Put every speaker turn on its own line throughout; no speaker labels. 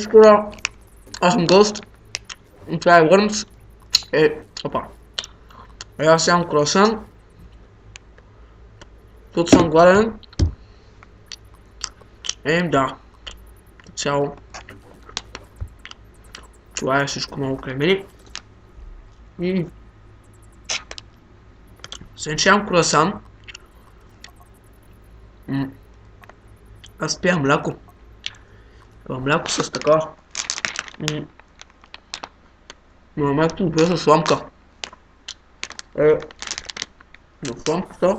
Скоро аз съм гост. И това е Worms. Опа. Аз ям круасан. Тут съм гладен. Да. Цяло. Това е всичко много край мене. Сега че ям круасан. Аз пия мляко. Това мляко с така. Но млякото ми пия с сламка. Но сламката...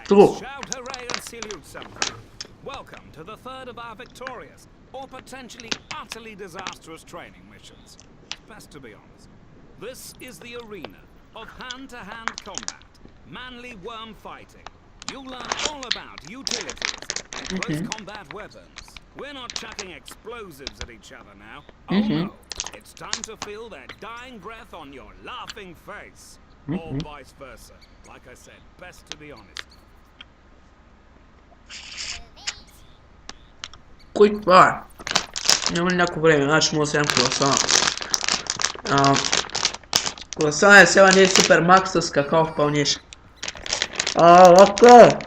Друго.
Welcome to the third of our victorious, or potentially utterly disastrous training missions. Best to be honest. This is the arena of hand-to-hand combat, manly worm fighting. You'll learn all about utilities and close combat weapons. We're not chucking explosives at each other now. Oh no, it's time to feel their dying breath on your laughing face. Or vice versa. Like I said, best to be honest.
Кой това е? Няма ли някакво време, значи мога да ям круасан. Круасан е сега не е супер макс с какао в пълнеш. Лака!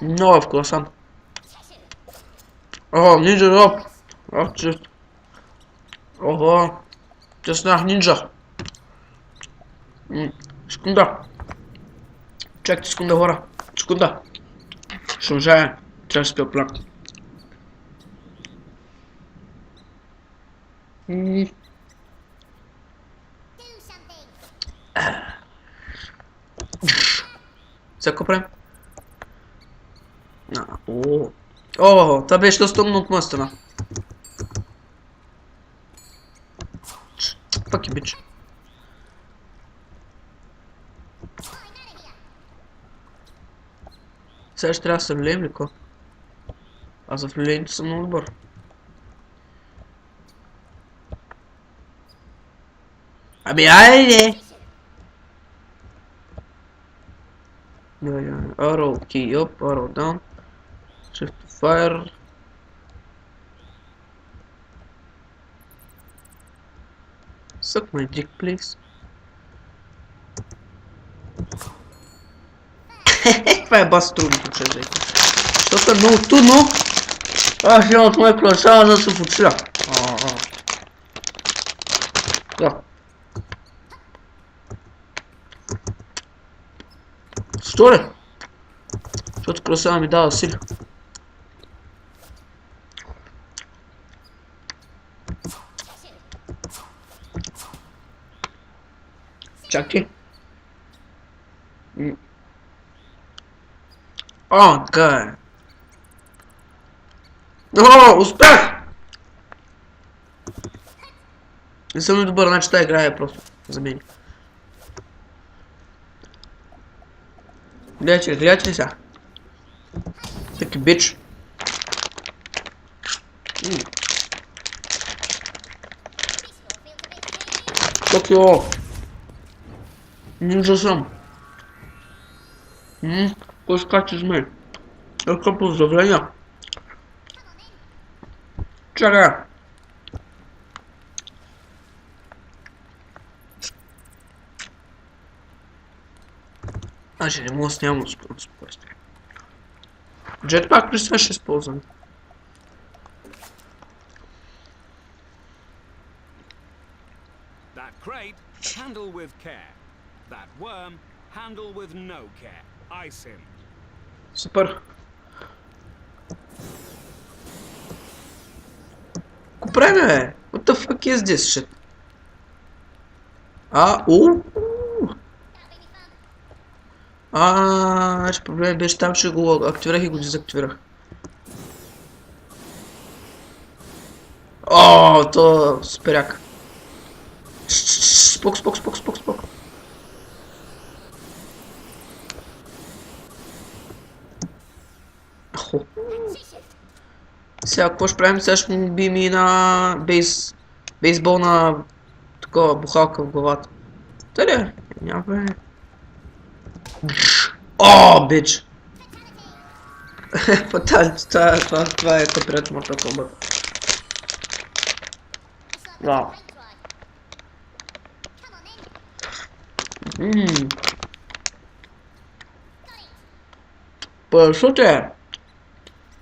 Много е в круасан. Нинджа роб! Чеснах нинджа. Секунда. Чакайте секунда, хора. Секунда. Ще ужая. Трябва да спя плак. Сега какво правим? Това беше доста умно от моя страна. Fuck you, bitch. Сега ще трябва да се влеем ли ко? Аз за влеението съм много добър. Айде! Arrow key up, arrow down. Shift to fire. Suck my dick, please. Това е бас трудното, че взех. Защото е много трудно. Аз ще имам от моя круасан, за да се почля. Да. Що ли? Защото круасан ми дава сили. Чакай. Окей. Успех! Не съм ли добър, значи тази игра е просто за мен. Гледайте ли сега? Таки бич. Токио. Нинджа съм. Кой ще качи с мен? Какъв поздравления? Чакай! Значи не мога да снямам от спорствие. Jetpack ли сега ще използвам?
That crate, handle with care. That worm, handle with no care. Ice him.
Супер. Какво правим, бе? What the fuck is this shit? Значи проблемът беше там, че го активирах и го дезактивирах. То суперяк. Спок. Сега какво ще правим? Сега ще му би ми на бейсболна такова бухалка в главата. Тъде? Няма бе. О, бич! Фаталити, това е копирайт в Mortal Kombat. Вау. Парашути!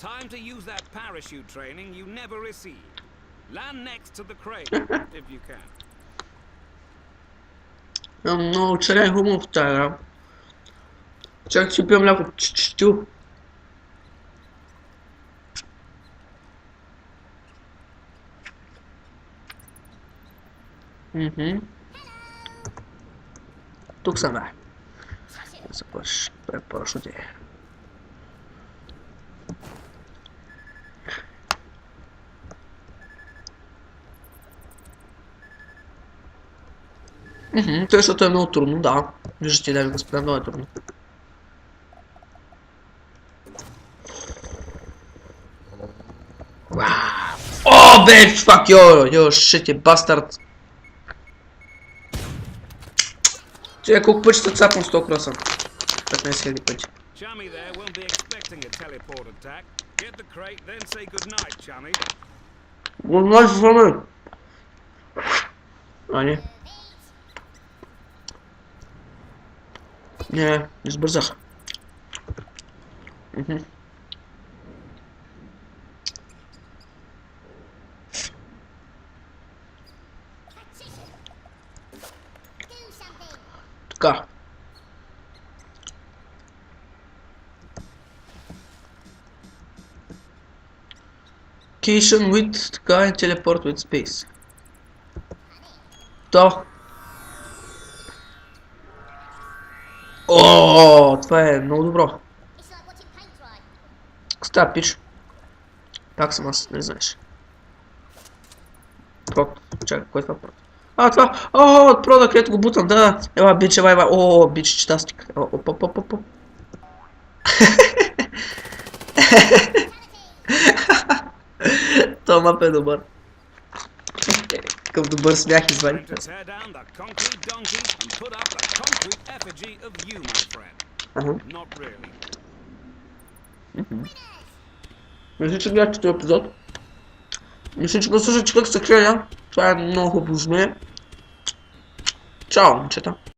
Time to use that parachute training you never received. Land next to the crate, if you can.
Много черен хумор в тази игра. Чак си пия мляко. Чу. Тук съм, бе. Запъш пред парашути. Той защото е много трудно, да. Виждате, да ви го спрям, много е трудно. О, бич, fuck yo, shit, bastard. Чекай, колко пъти ще цапам с този кроса? 15 000 пъти.
Chummy there won't be expecting a teleport attack. Get the crate, then say goodnight, Chummy.
Good for me. А, не. Не избързах. Така. Location with така и teleport with space. То. О, това е много добро. Стара пич. Пак съм аз, не знаеш. Прот. Чакай, кой е това прот? А, това! О, от прода, където го бутам, да. Ела, бич, ела. О, бич, читастик. Оп. Това мап е добър. Какъв добър смях извади. Мисля, че гледах този епизод. Мисля, че го слушах, че как се крия. Това е много хубаво змея. Чао, момчета.